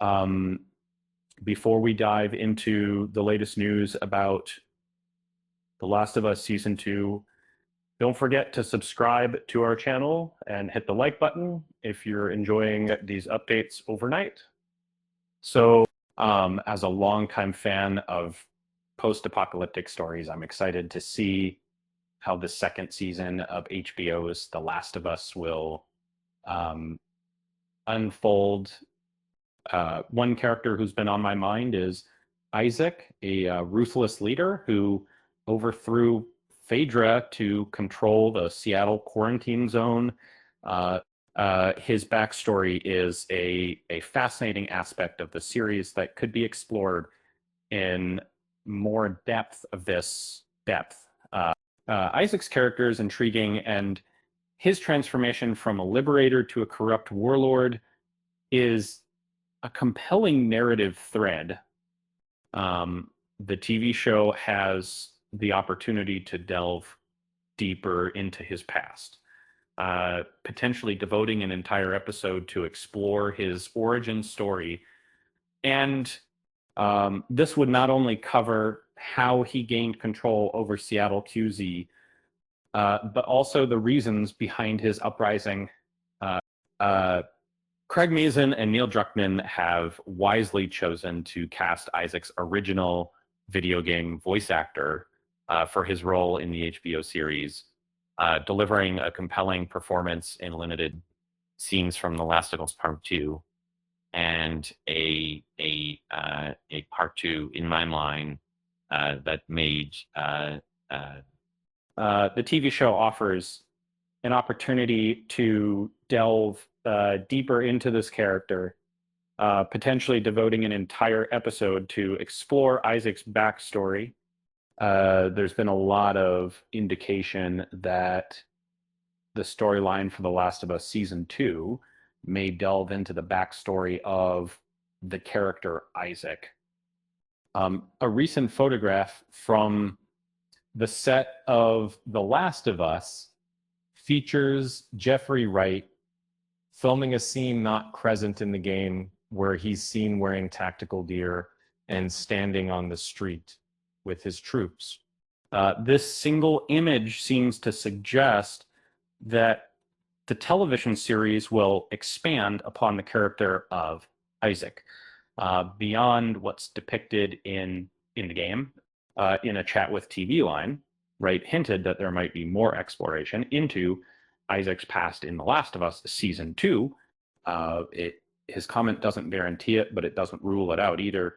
Um, Before we dive into the latest news about The Last of Us Season 2, don't forget to subscribe to our channel and hit the like button if you're enjoying these updates overnight. So, as a longtime fan of post-apocalyptic stories, I'm excited to see how the second season of HBO's The Last of Us will um, unfold. One character who's been on my mind is Isaac, a ruthless leader who overthrew Phaedra to control the Seattle quarantine zone. Uh, his backstory is a fascinating aspect of the series that could be explored in more depth of this depth. Isaac's character is intriguing, and his transformation from a liberator to a corrupt warlord is a compelling narrative thread. The TV show has the opportunity to delve deeper into his past, potentially devoting an entire episode to explore his origin story. And this would not only cover how he gained control over Seattle QZ, but also the reasons behind his uprising. Uh, Craig Mazin and Neil Druckmann have wisely chosen to cast Isaac's original video game voice actor for his role in the HBO series, delivering a compelling performance in limited scenes from The Last of Us Part Two, and a Part Two in my mind that made the TV show offers an opportunity to delve deeper into this character, potentially devoting an entire episode to explore Isaac's backstory. There's been a lot of indication that the storyline for The Last of Us Season 2 may delve into the backstory of the character Isaac. A recent photograph from the set of The Last of Us features Jeffrey Wright filming a scene not present in the game where he's seen wearing tactical gear and standing on the street with his troops. This single image seems to suggest that the television series will expand upon the character of Isaac beyond what's depicted in the game. In a chat with TV Line, Wright hinted that there might be more exploration into Isaac's past in The Last of Us Season 2. His comment doesn't guarantee it, but it doesn't rule it out either.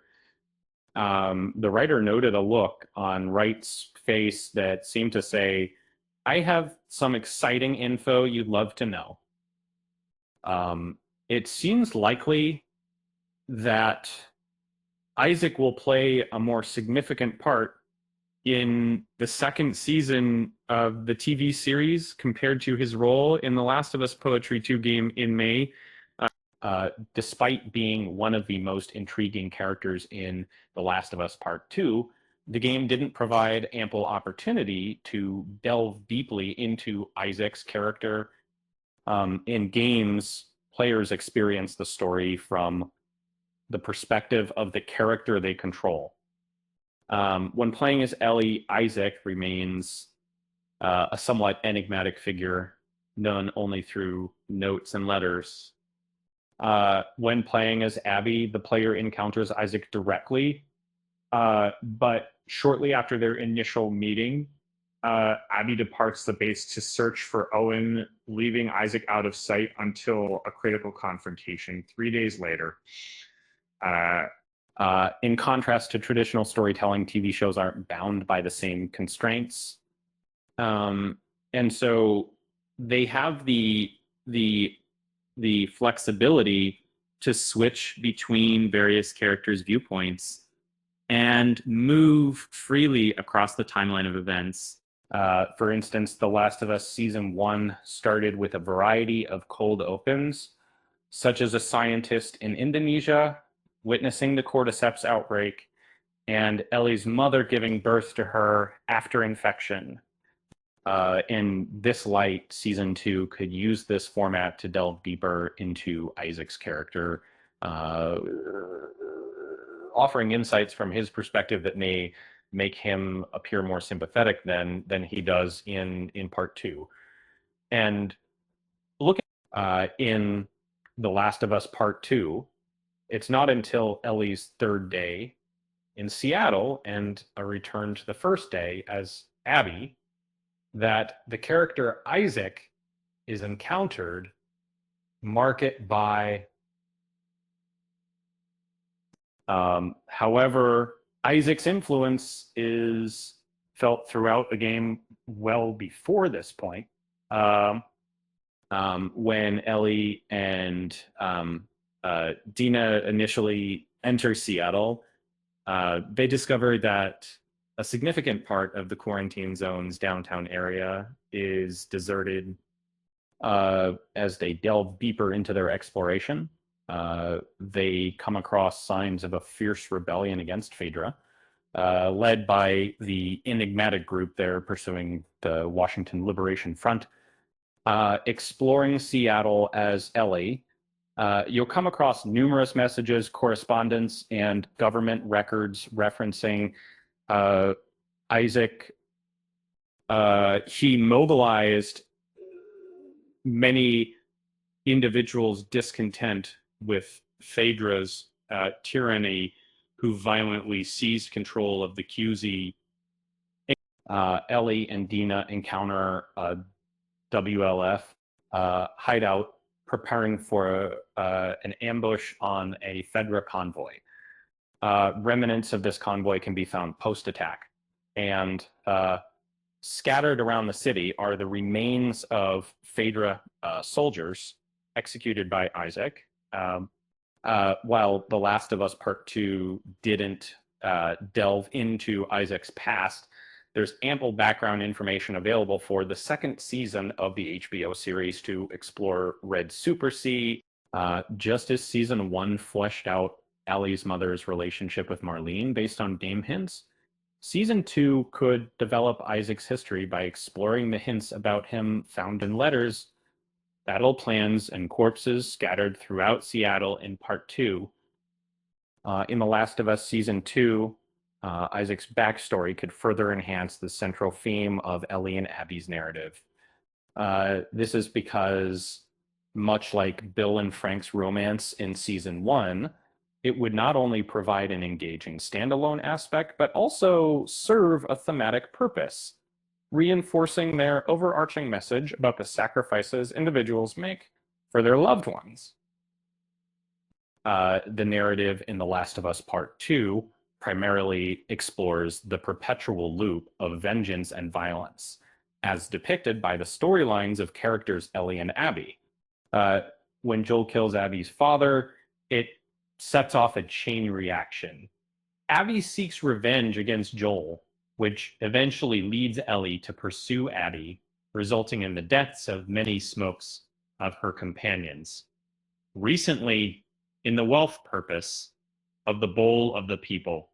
The writer noted a look on Wright's face that seemed to say, I have some exciting info you'd love to know. It seems likely that Isaac will play a more significant part in the second season of the TV series compared to his role in The Last of Us Poetry 2 game in May. Despite being one of the most intriguing characters in The Last of Us Part 2, the game didn't provide ample opportunity to delve deeply into Isaac's character. In games, players experience the story from the perspective of the character they control. When playing as Ellie, Isaac remains a somewhat enigmatic figure, known only through notes and letters. When playing as Abby, the player encounters Isaac directly, but shortly after their initial meeting, Abby departs the base to search for Owen, leaving Isaac out of sight until a critical confrontation 3 days later. In contrast to traditional storytelling, TV shows aren't bound by the same constraints. And so they have the flexibility to switch between various characters' viewpoints and move freely across the timeline of events. For instance, The Last of Us Season 1 started with a variety of cold opens, such as a scientist in Indonesia witnessing the cordyceps outbreak and Ellie's mother giving birth to her after infection. In this light, Season 2 could use this format to delve deeper into Isaac's character, uh, offering insights from his perspective that may make him appear more sympathetic than he does in part two. And looking in The Last of Us Part Two, it's not until Ellie's third day in Seattle and a return to the first day as Abby that the character Isaac is encountered, marked by. However, Isaac's influence is felt throughout the game well before this point. When Ellie and Dina initially enter Seattle, they discover that a significant part of the quarantine zone's downtown area is deserted. As they delve deeper into their exploration, they come across signs of a fierce rebellion against Phaedra, led by the enigmatic group there pursuing the Washington Liberation Front. Exploring Seattle as Ellie, you'll come across numerous messages, correspondence, and government records referencing Isaac. He mobilized many individuals' discontent with Phaedra's tyranny, who violently seized control of the QZ. Ellie and Dina encounter a WLF hideout preparing for an ambush on a Fedra convoy. Remnants of this convoy can be found post-attack, and scattered around the city are the remains of Phaedra soldiers executed by Isaac. While The Last of Us Part 2 didn't delve into Isaac's past, there's ample background information available for the second season of the HBO series to explore Red Super C. Just as season 1 fleshed out Ellie's mother's relationship with Marlene based on game hints, season 2 could develop Isaac's history by exploring the hints about him found in letters, battle plans, and corpses scattered throughout Seattle in part 2. In The Last of Us season 2, Isaac's backstory could further enhance the central theme of Ellie and Abby's narrative. This is because, much like Bill and Frank's romance in season 1, it would not only provide an engaging standalone aspect, but also serve a thematic purpose, reinforcing their overarching message about the sacrifices individuals make for their loved ones. The narrative in The Last of Us Part 2 primarily explores the perpetual loop of vengeance and violence, as depicted by the storylines of characters Ellie and Abby. When Joel kills Abby's father, it sets off a chain reaction. Abby seeks revenge against Joel, which eventually leads Ellie to pursue Abby, resulting in the deaths of many Smokes of her companions. Recently, in the wealth purpose of the bowl of the people.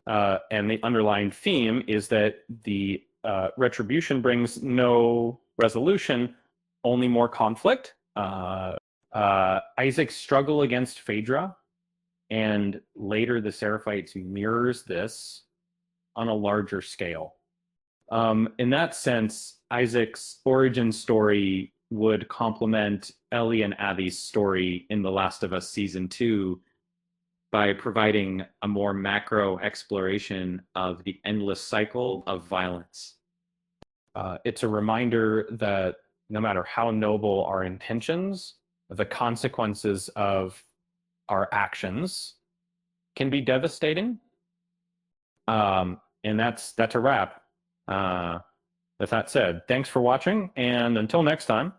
And the underlying theme is that the retribution brings no resolution, only more conflict. Isaac's struggle against Phaedra, and later the Seraphites, mirrors this on a larger scale. In that sense, Isaac's origin story would complement Ellie and Abby's story in The Last of Us Season 2 by providing a more macro exploration of the endless cycle of violence. It's a reminder that no matter how noble our intentions, the consequences of our actions can be devastating. And that's a wrap. With that said, thanks for watching, and until next time,